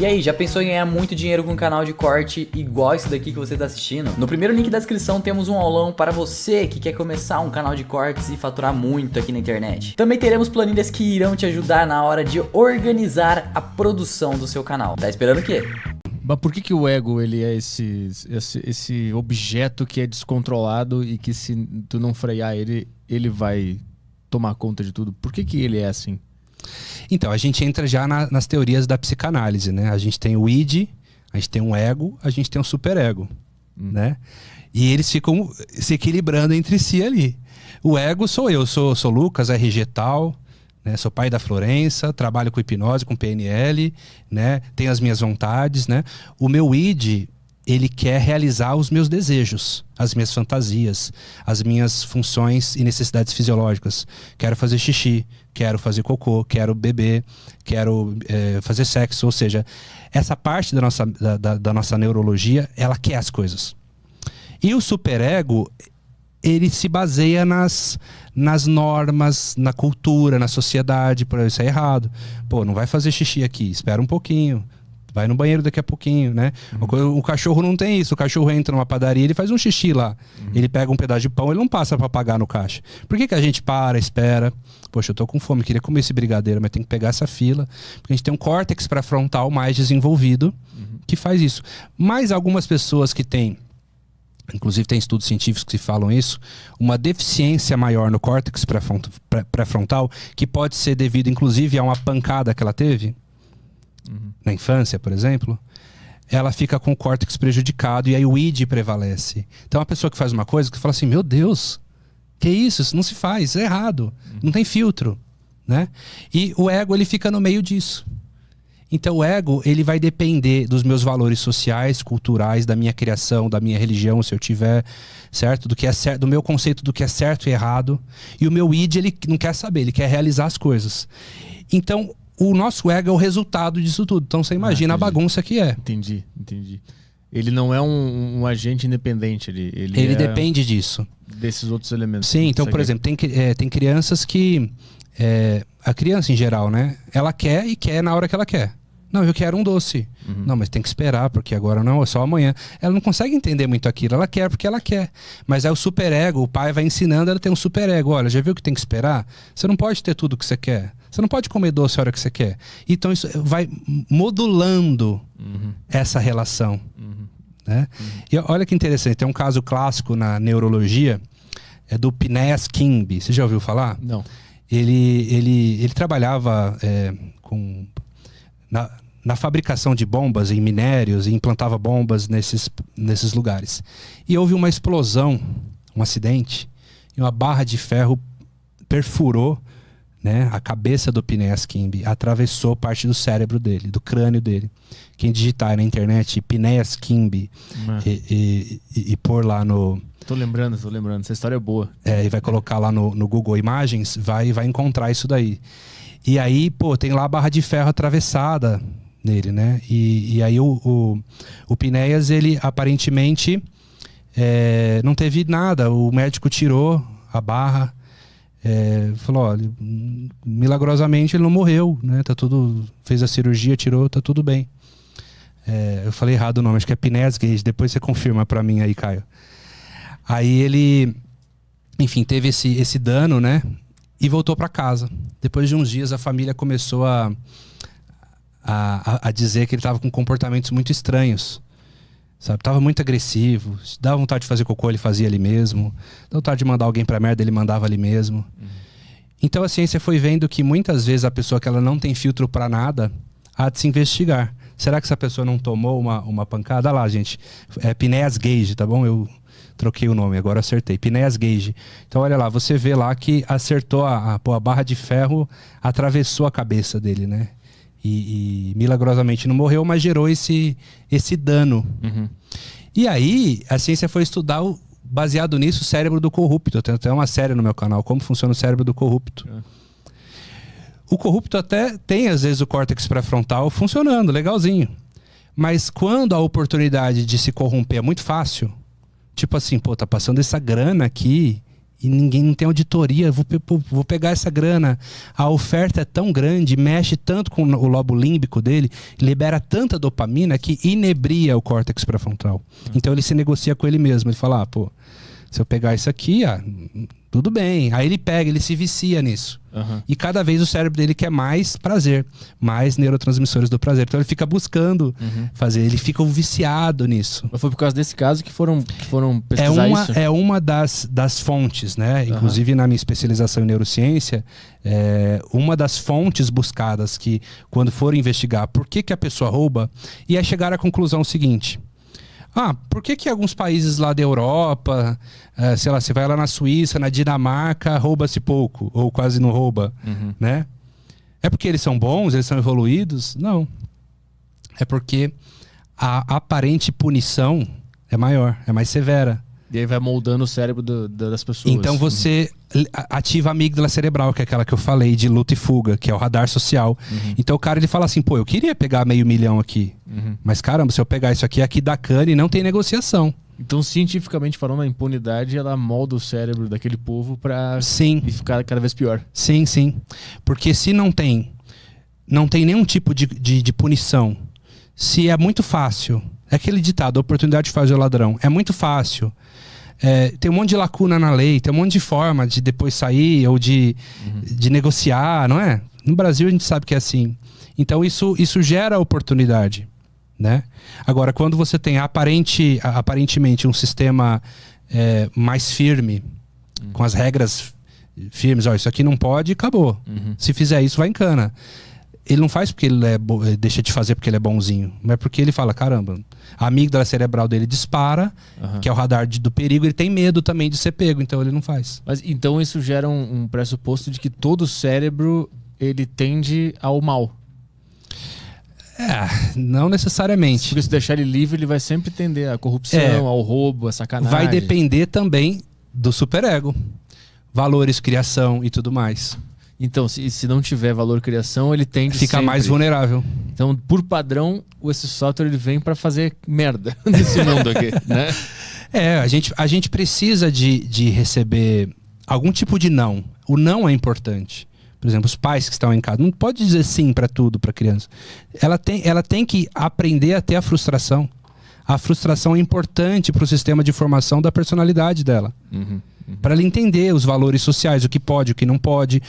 E aí, já pensou em ganhar muito dinheiro com um canal de corte igual esse daqui que você está assistindo? No primeiro link da descrição temos um aulão para você que quer começar um canal de cortes e faturar muito aqui na internet. Também teremos planilhas que irão te ajudar na hora de organizar a produção do seu canal. Tá esperando o quê? Mas por que o ego ele é esse objeto que é descontrolado e que se tu não frear ele vai tomar conta de tudo? Por que ele é assim? Então, a gente entra já nas teorias da psicanálise, né? A gente tem o id, a gente tem um ego, a gente tem um superego, né? E eles ficam se equilibrando entre si ali. O ego sou eu, sou Lucas, RG tal, né? Sou pai da Florença, trabalho com hipnose, com PNL, né? Tenho as minhas vontades, né? O meu id, ele quer realizar os meus desejos, as minhas fantasias, as minhas funções e necessidades fisiológicas. Quero fazer xixi, quero fazer cocô, quero beber, quero fazer sexo. Ou seja, essa parte da nossa neurologia, ela quer as coisas. E o superego, ele se baseia nas normas, na cultura, na sociedade. Por isso é errado. Pô, não vai fazer xixi aqui, espera um pouquinho. Vai no banheiro daqui a pouquinho, né? O cachorro não tem isso. O cachorro entra numa padaria, ele faz um xixi lá. Ele pega um pedaço de pão, ele não passa pra pagar no caixa. Por que a gente para, espera? Poxa, eu tô com fome, queria comer esse brigadeiro, mas tem que pegar essa fila. Porque a gente tem um córtex pré-frontal mais desenvolvido que faz isso. Mas algumas pessoas que têm, inclusive tem estudos científicos que falam isso, uma deficiência maior no córtex pré-frontal, que pode ser devido inclusive a uma pancada que ela teve, na infância, por exemplo, ela fica com o córtex prejudicado e aí o id prevalece. Então a pessoa que faz uma coisa que fala assim, meu Deus, que isso? Isso não se faz, isso é errado, não tem filtro, né? E o ego, ele fica no meio disso. Então o ego, ele vai depender dos meus valores sociais, culturais, da minha criação, da minha religião, se eu tiver, certo? Do que é certo, do meu conceito do que é certo e errado. E o meu id, ele não quer saber, ele quer realizar as coisas. Então o nosso ego é o resultado disso tudo. Então você imagina a bagunça que é. Entendi. Ele não é um agente independente. Ele depende disso. Desses outros elementos. Sim, então, por exemplo, tem crianças que... a criança em geral, né? Ela quer e quer na hora que ela quer. Não, eu quero um doce. Não, mas tem que esperar, porque agora não, é só amanhã. Ela não consegue entender muito aquilo. Ela quer porque ela quer. Mas é o superego, o pai vai ensinando, ela tem um superego. Olha, já viu que tem que esperar? Você não pode ter tudo que você quer. Você não pode comer doce a hora que você quer. Então isso vai modulando essa relação. Né? E olha que interessante, tem um caso clássico na neurologia, é do Phineas Kimby. Você já ouviu falar? Não. Ele trabalhava na fabricação de bombas em minérios e implantava bombas nesses lugares. E houve uma explosão, um acidente, e uma barra de ferro perfurou, né, a cabeça do Phineas Kimby, atravessou parte do cérebro dele, do crânio dele. Quem digitar na internet Phineas Kimby e pôr lá no... Tô lembrando, essa história é boa. E vai colocar lá no Google Imagens, vai encontrar isso daí. E aí, pô, tem lá a barra de ferro atravessada nele, né? E aí o Phineas, ele aparentemente não teve nada. O médico tirou a barra, falou, olha, milagrosamente ele não morreu, né? Tá tudo, fez a cirurgia, tirou, tá tudo bem. Eu falei errado o nome, acho que é Phineas Gage, depois você confirma pra mim aí, Caio. Aí ele, enfim, teve esse dano, né? E voltou para casa. Depois de uns dias, a família começou a dizer que ele estava com comportamentos muito estranhos. Sabe? Tava muito agressivo. Dava vontade de fazer cocô, ele fazia ali mesmo. Dava vontade de mandar alguém pra merda, ele mandava ali mesmo. Então a ciência foi vendo que muitas vezes a pessoa que ela não tem filtro para nada, há de se investigar. Será que essa pessoa não tomou uma pancada? Olha lá, gente. É Phineas Gage, tá bom? Eu troquei o nome, agora acertei. Phineas Gage. Então olha lá, você vê lá que acertou a barra de ferro, atravessou a cabeça dele, né? E milagrosamente não morreu, mas gerou esse dano. E aí a ciência foi estudar, baseado nisso, o cérebro do corrupto. Eu tenho até uma série no meu canal, como funciona o cérebro do corrupto. O corrupto até tem às vezes o córtex pré-frontal funcionando, legalzinho. Mas quando a oportunidade de se corromper é muito fácil, tipo assim, pô, tá passando essa grana aqui e ninguém não tem auditoria, vou pegar essa grana, a oferta é tão grande, mexe tanto com o lobo límbico dele, libera tanta dopamina que inebria o córtex pré-frontal. Então ele se negocia com ele mesmo, ele fala, se eu pegar isso aqui, tudo bem. Aí ele pega, ele se vicia nisso. E cada vez o cérebro dele quer mais prazer, mais neurotransmissores do prazer. Então ele fica buscando fazer, ele fica viciado nisso. Mas foi por causa desse caso que foram pesquisar isso? É uma das fontes, né? Inclusive na minha especialização em neurociência, uma das fontes buscadas que quando foram investigar por que a pessoa rouba, e aí chegaram à conclusão seguinte: por que alguns países lá da Europa, sei lá, você vai lá na Suíça, na Dinamarca, rouba-se pouco, ou quase não rouba, né? É porque eles são bons, eles são evoluídos? Não. É porque a aparente punição é maior, é mais severa. E aí vai moldando o cérebro das pessoas. Então você ativa a amígdala cerebral, que é aquela que eu falei, de luta e fuga, que é o radar social. Então o cara, ele fala assim, eu queria pegar 500 mil aqui. Mas caramba, se eu pegar isso aqui dá cana e não tem negociação. Então, cientificamente falando, a impunidade, ela molda o cérebro daquele povo pra ficar cada vez pior. Sim, sim. Porque se não tem nenhum tipo de punição, se é muito fácil, é aquele ditado, a oportunidade faz o ladrão, é muito fácil. Tem um monte de lacuna na lei, tem um monte de forma de depois sair ou de negociar, não é? No Brasil a gente sabe que é assim. Então isso gera oportunidade, né? Agora, quando você tem aparentemente um sistema mais firme, com as regras firmes, isso aqui não pode, acabou. Se fizer isso, vai em cana. Ele não faz porque ele deixa de fazer porque ele é bonzinho, mas porque ele fala, caramba, a amígdala cerebral dele dispara, que é o radar do perigo, ele tem medo também de ser pego, então ele não faz. Mas então isso gera um pressuposto de que todo cérebro, ele tende ao mal. Não necessariamente. Porque se deixar ele livre, ele vai sempre tender à corrupção, ao roubo, à sacanagem. Vai depender também do superego. Valores, criação e tudo mais. Então, se não tiver valor criação, ele tende fica mais vulnerável. Então, por padrão, esse software ele vem para fazer merda nesse mundo aqui, né? A gente precisa de receber algum tipo de não. O não é importante. Por exemplo, os pais que estão em casa, não pode dizer sim para tudo para a criança. Ela tem que aprender a ter a frustração. A frustração é importante para o sistema de formação da personalidade dela. Para ela entender os valores sociais, o que pode, o que não pode.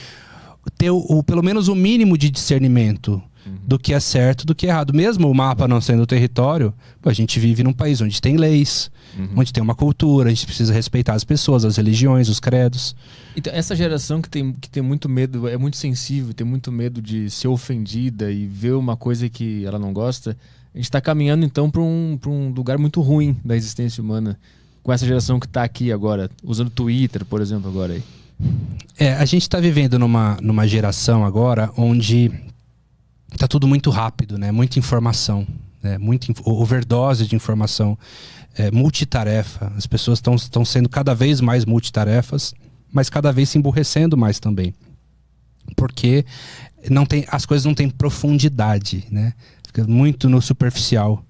Ter pelo menos o mínimo de discernimento do que é certo, do que é errado. Mesmo o mapa não sendo o território, a gente vive num país onde tem leis, onde tem uma cultura, a gente precisa respeitar as pessoas, as religiões, os credos. Então, essa geração que tem muito medo, é muito sensível, tem muito medo de ser ofendida e ver uma coisa que ela não gosta, a gente está caminhando então para um lugar muito ruim da existência humana, com essa geração que está aqui agora, usando Twitter, por exemplo, agora aí. A gente está vivendo numa geração agora onde está tudo muito rápido, né? Muita informação, né? Muita overdose de informação, multitarefa. As pessoas estão sendo cada vez mais multitarefas, mas cada vez se emburrecendo mais também. Porque as coisas não têm profundidade, né? Fica muito no superficial.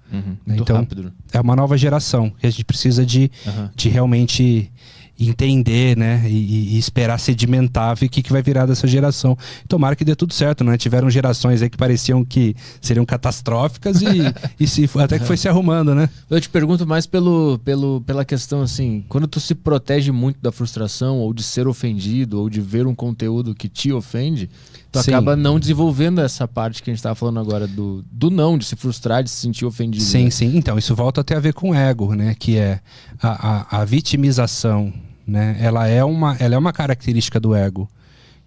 Muito então, rápido. É uma nova geração que a gente precisa de realmente entender, né, e esperar sedimentar ver o que vai virar dessa geração. Tomara que dê tudo certo, né? Tiveram gerações aí que pareciam que seriam catastróficas até que foi se arrumando, né? Eu te pergunto mais pela questão assim, quando tu se protege muito da frustração ou de ser ofendido ou de ver um conteúdo que te ofende, tu acaba não desenvolvendo essa parte que a gente estava falando agora do não, de se frustrar, de se sentir ofendido. Sim, sim. Então, isso volta até a ver com ego, né? Que é a vitimização, né? Ela é uma característica do ego,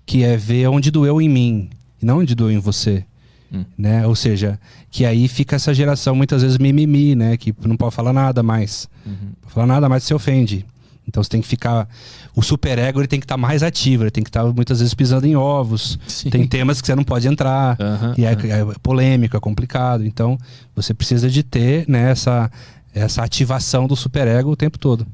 que é ver onde doeu em mim e não onde doeu em você, né? Ou seja, que aí fica essa geração muitas vezes mimimi, né? Que não pode falar nada mais, não falar nada mais, se ofende. Então você tem que ficar, o superego ele tem que estar mais ativo, ele tem que estar muitas vezes pisando em ovos. Tem temas que você não pode entrar, e é polêmico, é complicado. Então você precisa de ter, né, essa ativação do superego o tempo todo.